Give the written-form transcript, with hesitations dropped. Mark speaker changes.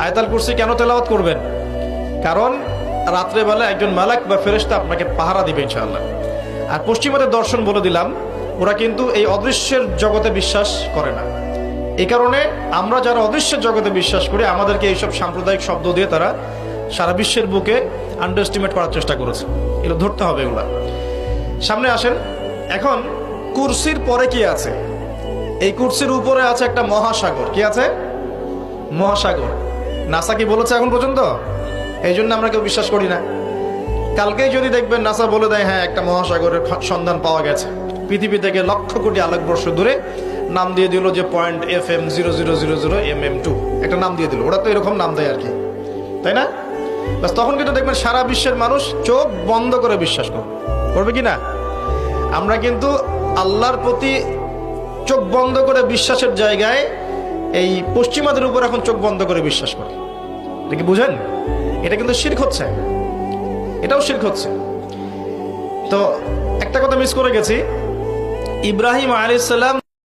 Speaker 1: আয়াতুল কুরসি কেন তেলাওয়াত করবেন? কারণ রাত্রেবেলা একজন মালাক বা ফেরেশতা আপনাকে পাহারা দিবে ইনশাআল্লাহ। আর পশ্চিমাদের দর্শন বলে দিলাম, ওরা কিন্তু এই অদৃশ্যের জগতে বিশ্বাস করে না। এই কারণে আমরা যারা অদৃশ্যের জগতে বিশ্বাস করি, আমাদেরকে এইসব সাম্প্রদায়িক শব্দ দিয়ে তারা সারা বিশ্বের বুকে আন্ডারএস্টিমেট করার চেষ্টা করেছে। এগুলো ধরতে হবে। এগুলা সামনে আসেন। এখন কুরসির পরে কি আছে? এই কুরসির উপরে আছে একটা মহাসাগর। কি আছে? মহাসাগর। নাসা কি বলেছে এখন পর্যন্ত? এই জন্য আমরা কেউ বিশ্বাস করি না। কালকেই যদি দেখবেন নাসা বলে দেয় হ্যাঁ একটা মহাসাগরের সন্ধান পাওয়া গেছে, পৃথিবী থেকে লক্ষ কোটি আলোকবর্ষ দূরে, নাম দিয়ে দিল যে পয়েন্ট FM0000mm2, একটা নাম দিয়ে দিল। ওরা তো এরকম নাম দেয় আর কি, তাই না? বাস তখন কিন্তু দেখবেন সারা বিশ্বের মানুষ চোখ বন্ধ করে বিশ্বাস করবে কি না? আমরা কিন্তু আল্লাহর প্রতি চোখ বন্ধ করে বিশ্বাসের জায়গায় এই পশ্চিমাদের উপর এখন চোখ বন্ধ করে বিশ্বাস করি। এটা কি বুঝেন? এটা কিন্তু শিরক হচ্ছে, এটাও শিরক হচ্ছে। তো একটা কথা মিস করে গেছি, ইব্রাহিম আলাইহিস সালাম